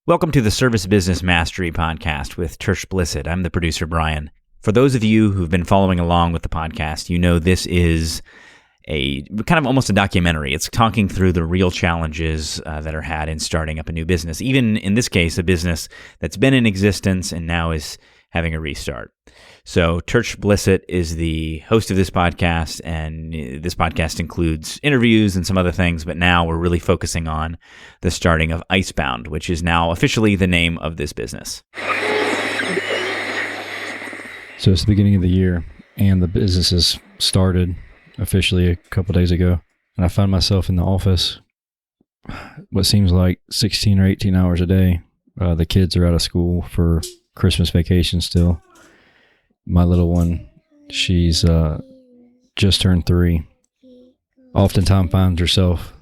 Welcome to the Service Business Mastery Podcast with Tersh Blissett. I'm the producer, Brian. For those of you who've been following along with the podcast, you know this is a kind of almost a documentary. It's talking through the real challenges that are had in starting up a new business. Even in this case, a business that's been in existence and now is having a restart. So Tersh Blissett is the host of this podcast, and this podcast includes interviews and some other things, but now we're really focusing on the starting of Icebound, which is now officially the name of this business. So it's the beginning of the year, and the business has started officially a couple days ago, and I find myself in the office what seems like 16 or 18 hours a day. The kids are out of school for Christmas vacation still. My little one, she's just turned 3. Oftentimes finds herself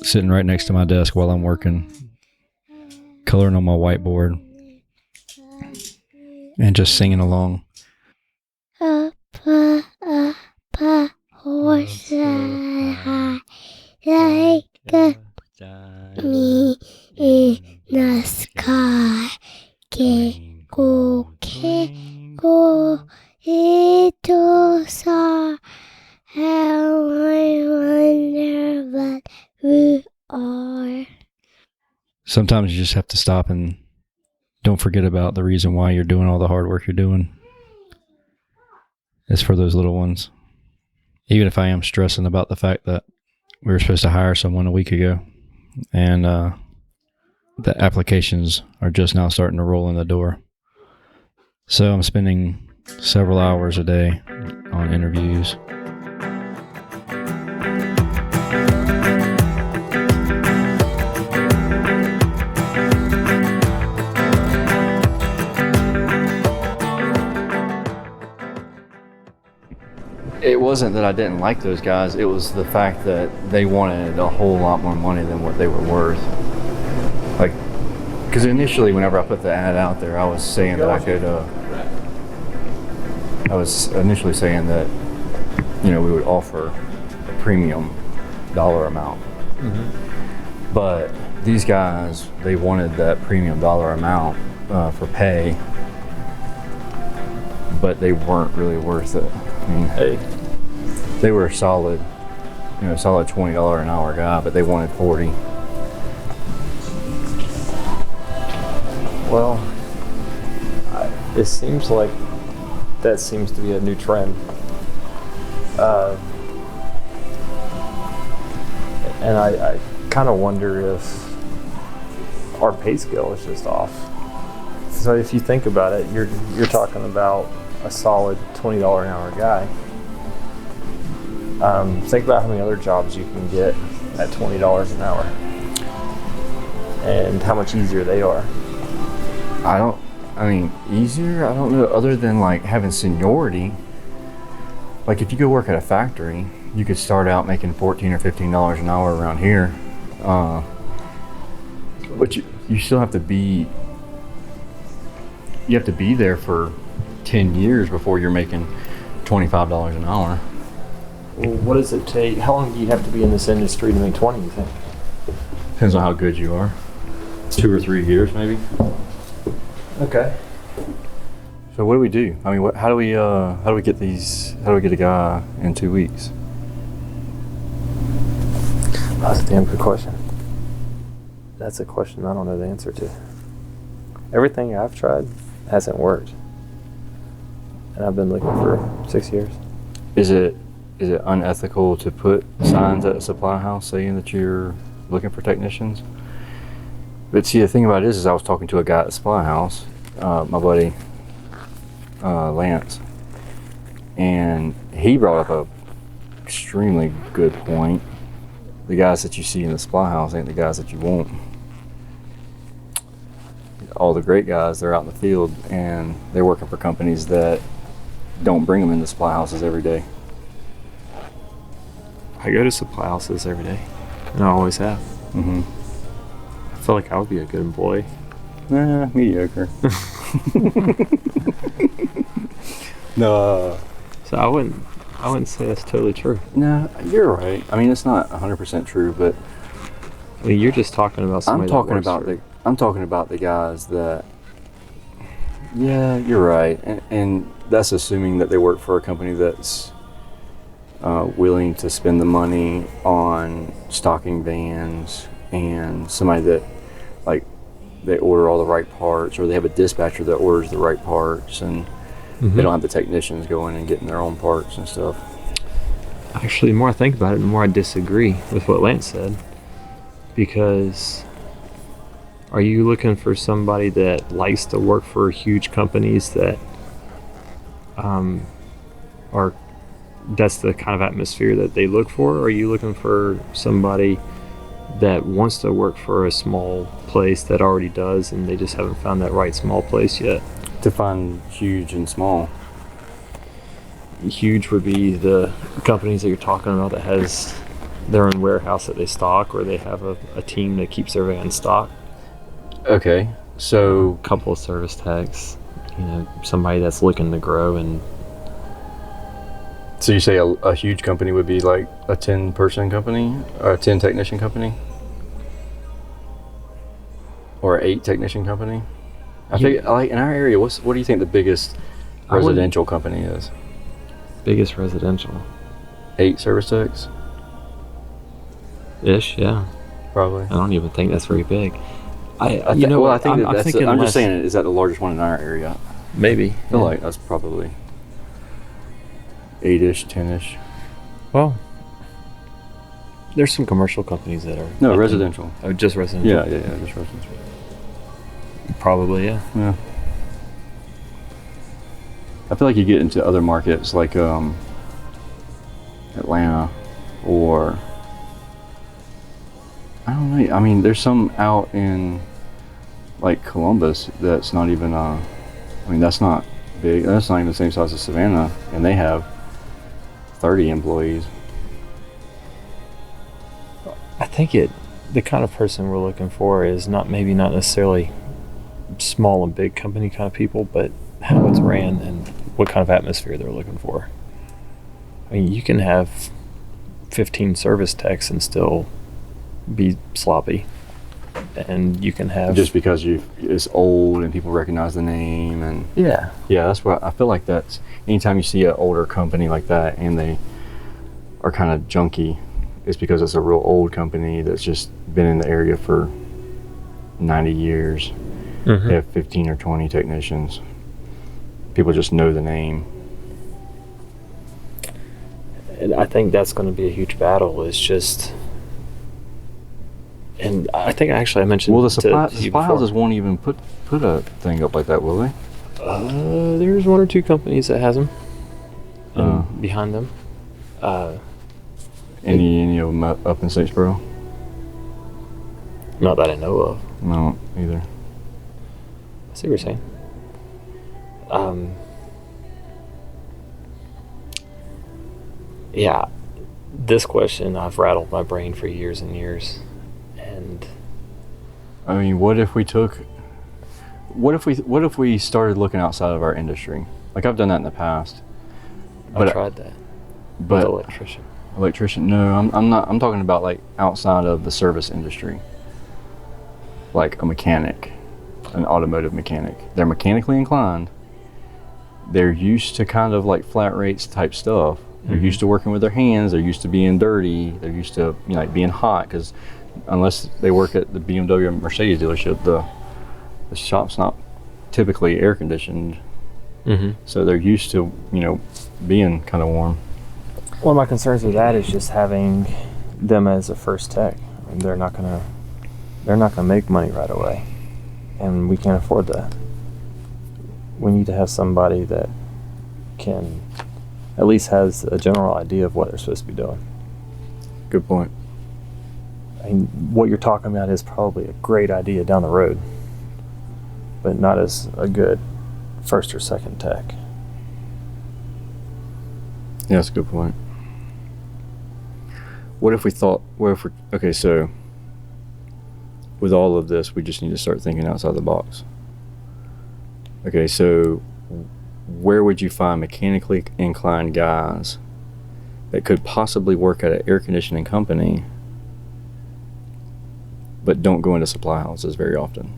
sitting right next to my desk while I'm working, coloring on my whiteboard, and just singing along. Horse high, like me in the sky. Go, little star. How I wonder what we are. Sometimes you just have to stop and don't forget about the reason why you're doing all the hard work you're doing. It's for those little ones. Even if I am stressing about the fact that we were supposed to hire someone a week ago, and the applications are just now starting to roll in the door. So I'm spending several hours a day on interviews. It wasn't that I didn't like those guys. It was the fact that they wanted a whole lot more money than what they were worth. Like, because initially, whenever I put the ad out there, I was saying that I could. I was initially saying that, we would offer a premium dollar amount. Mm-hmm. But these guys, they wanted that premium dollar amount for pay, but they weren't really worth it. I mean, they were a solid $20 an hour guy, but they wanted 40. Well, it seems like that seems to be a new trend. And I kind of wonder if our pay scale is just off. So if you think about it, you're talking about a solid $20 an hour guy. Think about how many other jobs you can get at $20 an hour and how much easier they are. Easier? I don't know, other than like having seniority. Like if you go work at a factory, you could start out making $14 or $15 an hour around here. But you still have to be there for 10 years before you're making $25 an hour. Well, what does it take? How long do you have to be in this industry to make 20, you think? Depends on how good you are. 2 or 3 years, maybe. Okay. So what do we do? I mean, how do we get a guy in 2 weeks? That's a damn good question. That's a question I don't know the answer to. Everything I've tried hasn't worked. And I've been looking for 6 years. Is it unethical to put signs at a supply house saying that you're looking for technicians? But see, the thing about it is I was talking to a guy at the supply house, my buddy Lance, and he brought up a extremely good point. The guys that you see in the supply house ain't the guys that you want. All the great guys, they're out in the field and they're working for companies that don't bring them into supply houses every day. I go to supply houses every day, and I always have. Mm-hmm. I feel like I would be a good employee. Mediocre. No. So I wouldn't say that's totally true. No, you're right. I mean, it's not 100% true, but I mean, you're just talking about somebody. I'm talking about the guys that, yeah, you're right. And that's assuming that they work for a company that's willing to spend the money on stocking vans, and somebody that, like, they order all the right parts, or they have a dispatcher that orders the right parts, and they don't have the technicians going and getting their own parts and stuff. Actually, the more I think about it, the more I disagree with what Lance said. Because are you looking for somebody that likes to work for huge companies that are, that's the kind of atmosphere that they look for? Or are you looking for somebody that wants to work for a small place that already does, and they just haven't found that right small place yet? Define huge and small. Huge would be the companies that you're talking about that has their own warehouse that they stock, or they have a team that keeps everything in stock. Okay, so A couple of service techs, somebody that's looking to grow. And so you say a huge company would be like a 10-person company, or a 10-technician company, or an 8-technician company? I think, like, in our area, what do you think the biggest residential company is? Biggest residential 8 service techs, ish, yeah. probably. I don't even think that's very big. I'm just saying, is that the largest one in our area? Maybe. I feel like that's probably 8-ish, 10-ish. Well, there's some commercial companies that are No, residential. Oh, just residential. Yeah, just residential. Probably, yeah. Yeah. I feel like you get into other markets like Atlanta, or I don't know. I mean, there's some out in like Columbus that's not even. I mean, that's not big. That's not even the same size as Savannah, and they have 30 employees. I think the kind of person we're looking for is not necessarily small and big company kind of people, but how it's ran and what kind of atmosphere they're looking for. I mean, you can have 15 service techs and still be sloppy, and you can have Just because it's old and people recognize the name, and yeah, that's what I feel like. That's anytime you see an older company like that and they are kind of junky, it's because it's a real old company that's just been in the area for 90 years. They have 15 or 20 technicians. People just know the name. And I think that's going to be a huge battle. It's just, and I think actually I mentioned. Well, the supply before. houses won't even put a thing up like that, will they? There's 1 or 2 companies that has them behind them. Any of them up in Statesboro? Not that I know of. No, either. I see what you're saying. Yeah, this question I've rattled my brain for years and years, and I mean, what if we started looking outside of our industry? Like, I've done that in the past. I tried that. But With electrician. No, I'm not. I'm talking about like outside of the service industry, like a mechanic, an automotive mechanic. They're mechanically inclined. They're used to kind of like flat rates type stuff. They're used to working with their hands. They're used to being dirty. They're used to like being hot, because unless they work at the BMW or Mercedes dealership, the shop's not typically air conditioned. So they're used to being kind of warm. One of my concerns with that is just having them as a first tech. I mean, they're not gonna make money right away, and we can't afford that. We need to have somebody that can at least has a general idea of what they're supposed to be doing. Good point. I mean, what you're talking about is probably a great idea down the road, but not as a good first or second tech. Yeah, that's a good point. Okay, so with all of this, we just need to start thinking outside the box. Okay, so where would you find mechanically inclined guys that could possibly work at an air conditioning company but don't go into supply houses very often.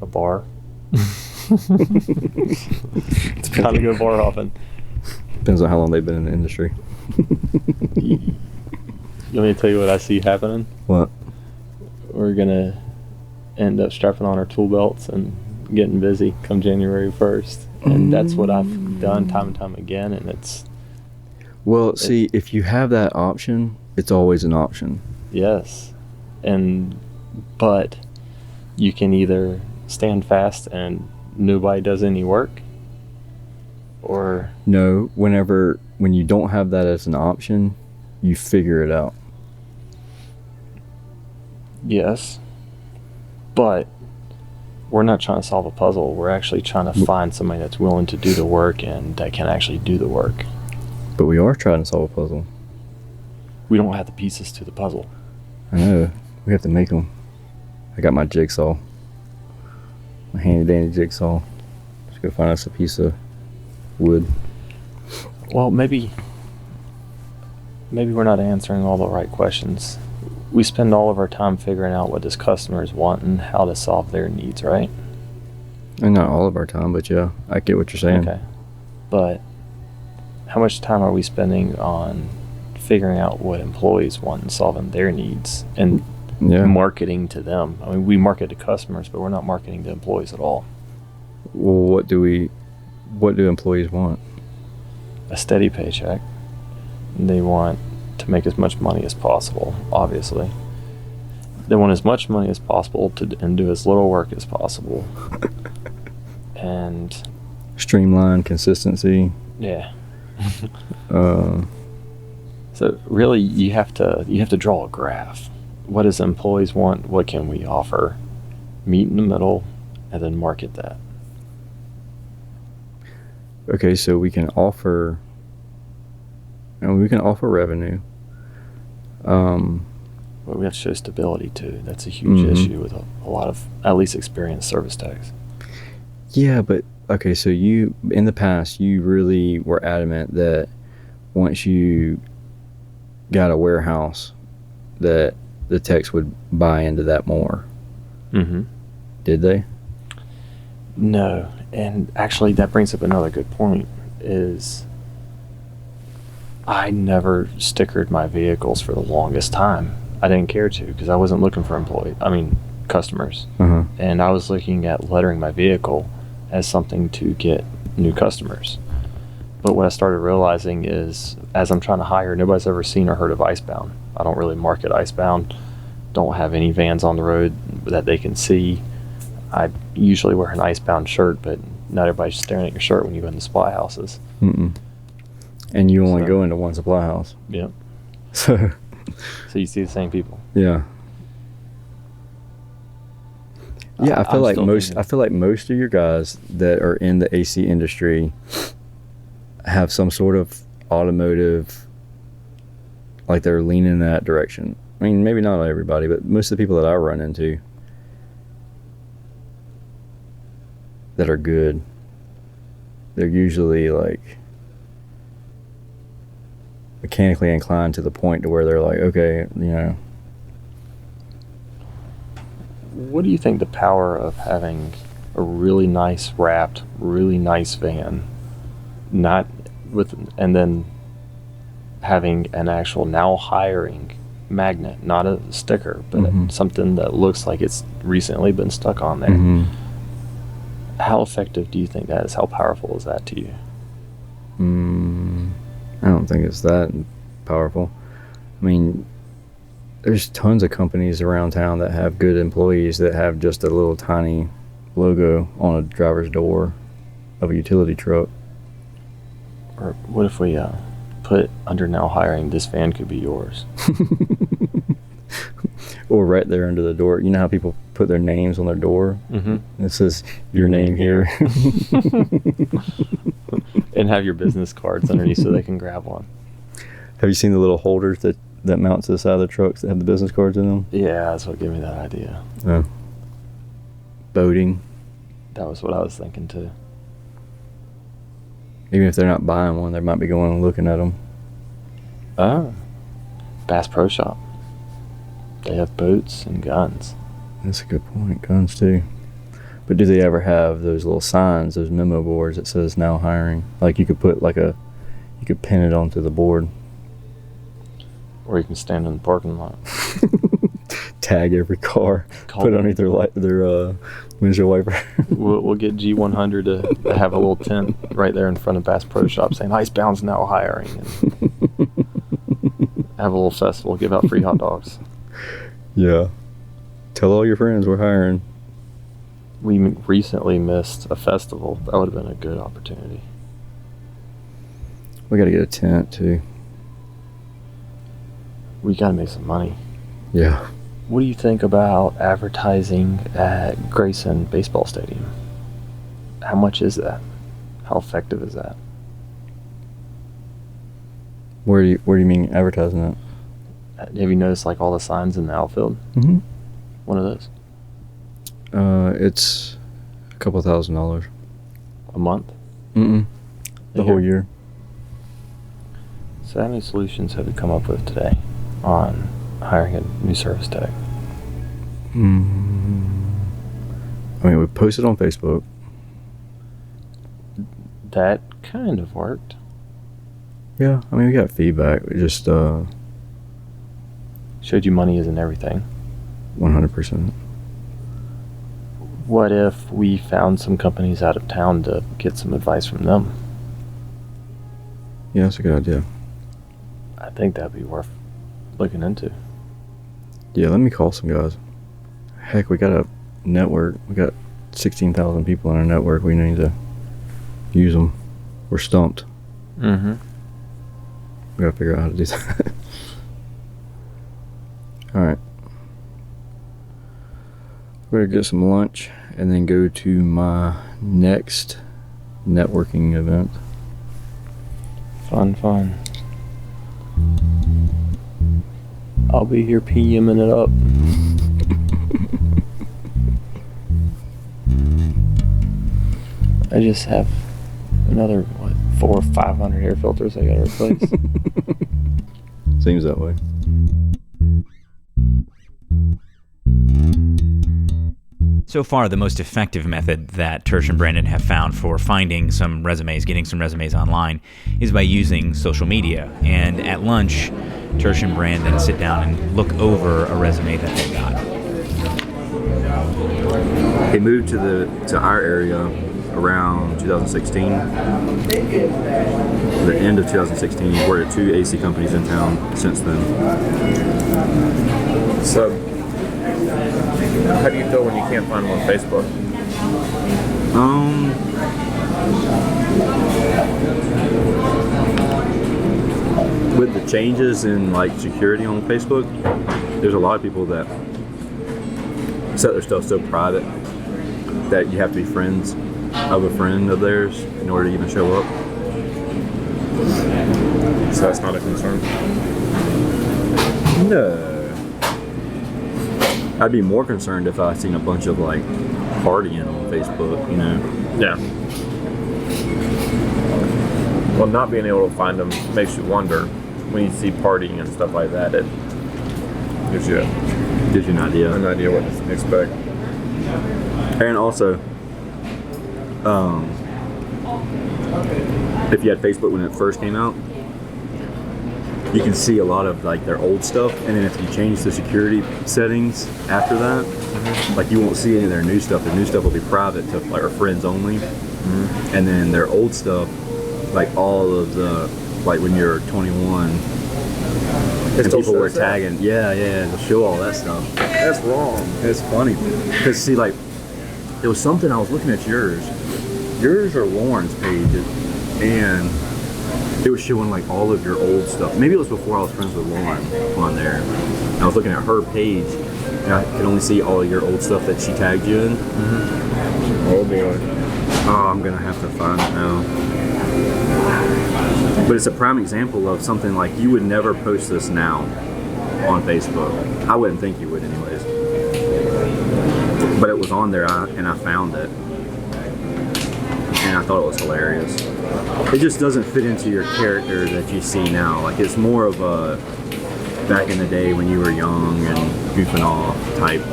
A bar. Gotta go bar hopping. Depends on how long they've been in the industry. You want me to tell you what I see happening? What? We're gonna end up strapping on our tool belts and getting busy come January 1st. And that's what I've done time and time again, and it's... Well, see, if you have that option, it's always an option. Yes. But you can either stand fast and nobody does any work, or... No, when you don't have that as an option, you figure it out. Yes. But we're not trying to solve a puzzle. We're actually trying to find somebody that's willing to do the work and that can actually do the work. But we are trying to solve a puzzle. We don't have the pieces to the puzzle. I know. We have to make them. I got my jigsaw. My handy dandy jigsaw. Just go find us a piece of wood. Well, maybe we're not answering all the right questions. We spend all of our time figuring out what this customers want and how to solve their needs, right? And not all of our time, but yeah, I get what you're saying. Okay. But how much time are we spending on figuring out what employees want and solving their needs and marketing to them? I mean, we market to customers, but we're not marketing to employees at all. Well, what do employees want? A steady paycheck. They want to make as much money as possible, obviously. They want as much money as possible and do as little work as possible. And streamline, consistency. Yeah. So really, you have to draw a graph. What does employees want? What can we offer? Meet in the middle, and then market that. Okay, so we can offer revenue. But we have to show stability too. That's a huge issue with a lot of at least experienced service techs. Yeah, but okay, so you in the past you really were adamant that once you got a warehouse that the techs would buy into that more. Mm-hmm. Did they? No, and actually that brings up another good point is I never stickered my vehicles for the longest time. I didn't care to because I wasn't looking for customers. Uh-huh. And I was looking at lettering my vehicle as something to get new customers. But what I started realizing is as I'm trying to hire, nobody's ever seen or heard of Icebound. I don't really market Icebound. Don't have any vans on the road that they can see. I usually wear an Icebound shirt, but not everybody's staring at your shirt when you go into supply houses. Mm-mm. And you only go into one supply house. Yeah. So you see the same people. Yeah. Yeah, I feel like most of your guys that are in the AC industry have some sort of automotive, like they're leaning in that direction. I mean, maybe not everybody, but most of the people that I run into that are good, they're usually like mechanically inclined to the point to where they're like, okay, What do you think the power of having a really nice wrapped, really nice van, and then having an actual now hiring magnet, not a sticker, but something that looks like it's recently been stuck on there. Mm-hmm. How effective do you think that is? How powerful is that to you? I don't think it's that powerful. I mean, there's tons of companies around town that have good employees that have just a little tiny logo on a driver's door of a utility truck. Or what if we put under now hiring, this van could be yours? Or right there under the door. You know how people put their names on their door? Mm-hmm. It says, your name here. And have your business cards underneath so they can grab one. Have you seen the little holders that mount to the side of the trucks that have the business cards in them? Yeah, that's what gave me that idea. Oh. Boating. That was what I was thinking too. Even if they're not buying one, they might be going and looking at them. Oh. Bass Pro Shop. They have boats and guns. That's a good point. Guns too. But do they ever have those little signs, those memo boards that says now hiring? Like you could put you could pin it onto the board. Or you can stand in the parking lot. Tag every car. Call put it them. underneath their windshield wiper. We'll get G100 to have a little tent right there in front of Bass Pro Shop saying Icebound's now hiring. And have a little festival, give out free hot dogs. Yeah. Tell all your friends we're hiring. We recently missed a festival. That would have been a good opportunity. We got to get a tent too. We got to make some money. Yeah. What do you think about advertising at Grayson Baseball Stadium? How much is that? How effective is that? Where do you mean advertising that? Have you noticed like all the signs in the outfield? Mm-hmm. One of those? It's a couple $1,000s. A month? Mm-mm. The whole year. So how many solutions have we come up with today on hiring a new service tech? I mean, we posted on Facebook. That kind of worked. Yeah, I mean, we got feedback. We just Showed you money isn't everything. 100%. What if we found some companies out of town to get some advice from them? Yeah, that's a good idea. I think that'd be worth looking into. Yeah, let me call some guys. Heck, we got a network. We got 16,000 people in our network. We need to use them. We're stumped. Mm-hmm. We gotta figure out how to do that. All right. We're gonna get some lunch and then go to my next networking event. Fun. I'll be here PMing it up. I just have another, 400 or 500 air filters I gotta replace. Seems that way. So far, the most effective method that Tersh and Brandon have found for finding some resumes, getting some resumes online, is by using social media. And at lunch, Tersh and Brandon sit down and look over a resume that they got. They moved to our area around 2016. The end of 2016. We've worked at 2 AC companies in town since then. So, how do you feel when you can't find them on Facebook? With the changes in like security on Facebook, there's a lot of people that set their stuff so private that you have to be friends of a friend of theirs in order to even show up. So that's not a concern. No. I'd be more concerned if I seen a bunch of like partying on Facebook, you know. Yeah. Well, not being able to find them makes you wonder. When you see partying and stuff like that, it gives you Gives you an idea. an idea what to expect. And also, if you had Facebook when it first came out, you can see a lot of like their old stuff, and then if you change the security settings after that, like you won't see any of their new stuff. The new stuff will be private to like our friends only, and then their old stuff, like all of the like when you're 21, and still people were shows that? tagging, yeah, they'll show all that stuff. That's wrong. It's funny because see, like it was something I was looking at yours or Lauren's page, and it was showing like all of your old stuff. Maybe it was before I was friends with Lauren on there. And I was looking at her page, and I could only see all of your old stuff that she tagged you in. Oh boy. Oh, I'm gonna have to find it now. But it's a prime example of something like you would never post this now on Facebook. I wouldn't think you would anyways. But it was on there and I found it. And I thought it was hilarious. It just doesn't fit into your character that you see now. Like it's more of a back in the day when you were young and goofing off type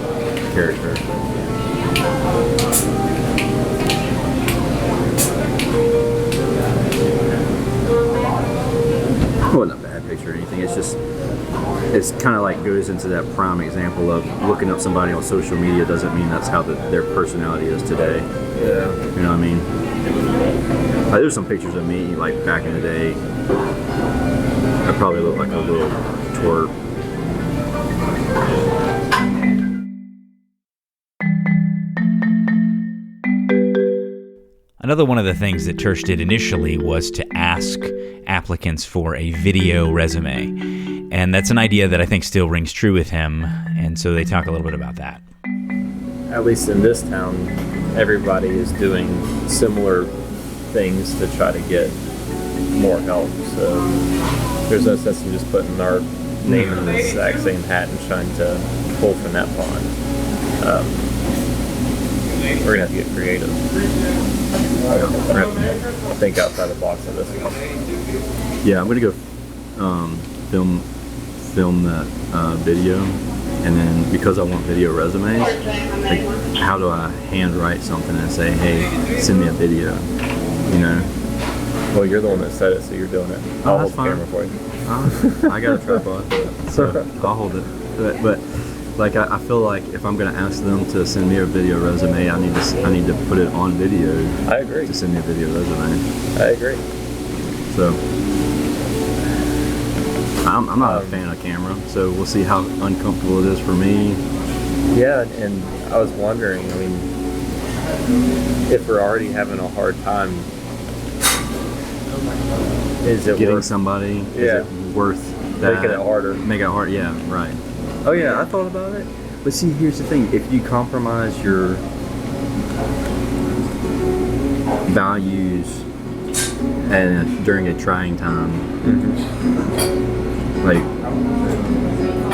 character. Well, not a bad picture or anything. It's kind of like goes into that prime example of looking up somebody on social media doesn't mean that's how their personality is today. Yeah. You know what I mean? Like, there's some pictures of me like back in the day. I probably look like a little twerp. Another one of the things that Tersh did initially was to ask applicants for a video resume. And that's an idea that I think still rings true with him. And so they talk a little bit about that. At least in this town, everybody is doing similar things to try to get more help. So there's no sense in just putting our name in the exact same hat and trying to pull from that pond. We're gonna have to get creative. We're gonna have to think outside the box on this one. Yeah, I'm gonna go film that video, and then because I want video resumes, like how do I handwrite something and say, hey, send me a video, you know? Well, you're the one that said it, so you're doing it. I'll hold the camera for you. I got a tripod, so I'll hold it. But like I feel like if I'm gonna ask them to send me a video resume, I need to put it on video. I agree. To send me a video resume. I agree. So I'm not a fan of camera, so we'll see how uncomfortable it is for me. Yeah, and I was wondering, I mean, if we're already having a hard time, is it getting worth somebody? Yeah. Is it worth that? making it harder? Make it hard, yeah, right. Oh yeah, I thought about it. But see, here's the thing: if you compromise your values and during a trying time, like,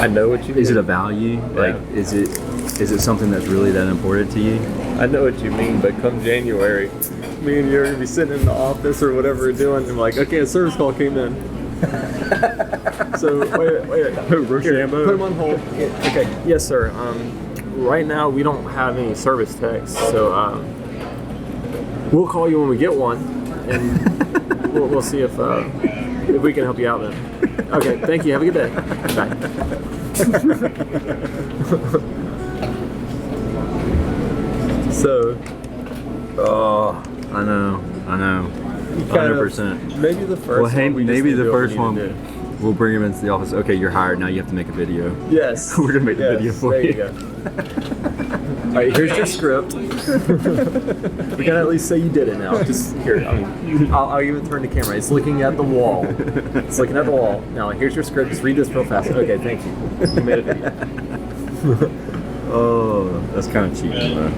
I know what you mean. is it a value? Yeah. Like, is it something that's really that important to you? I know what you mean, but come January, me and you are going to be sitting in the office or whatever we're doing, and I'm like, okay, a service call came in. So, wait. Here, put him on hold. Yeah, okay, yes, sir. Right now, we don't have any service techs, so we'll call you when we get one, and we'll see if we can help you out then. Okay, thank you. Have a good day. Bye. So, I know. 100%. Maybe the first Well, hey, one. maybe the first one. one. We'll bring him into the office. Okay, you're hired. Now you have to make a video. Yes. We're gonna make the video for there you. you go. All right, here's your script. We gotta at least say you did it now. Just here. I mean, I'll even turn the camera. It's looking at the wall. It's looking at the wall. Now here's your script. Just read this real fast. Okay, thank you. You made a video. Oh, that's kind of cheap, man.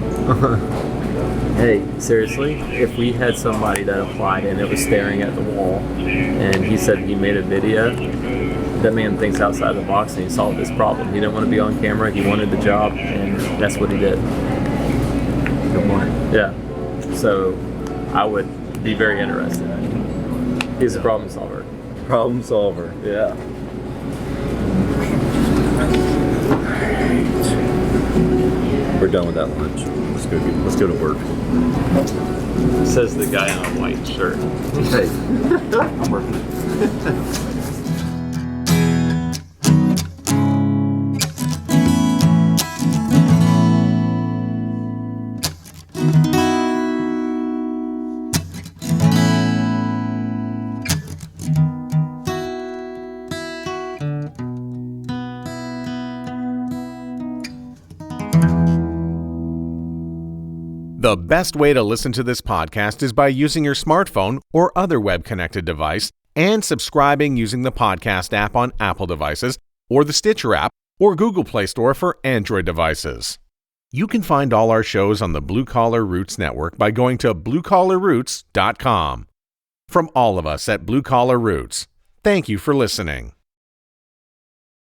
Hey, seriously, if we had somebody that applied and it was staring at the wall, and he said he made a video, that man thinks outside the box and he solved this problem. He didn't want to be on camera. He wanted the job, and that's what he did. Good point. Yeah. So I would be very interested. He's a problem solver. Problem solver. Yeah. We're done with that lunch. Let's go to work. Says the guy in a white shirt. Hey, I'm working. The best way to listen to this podcast is by using your smartphone or other web-connected device and subscribing using the podcast app on Apple devices or the Stitcher app or Google Play Store for Android devices. You can find all our shows on the Blue Collar Roots Network by going to bluecollarroots.com. From all of us at Blue Collar Roots, thank you for listening.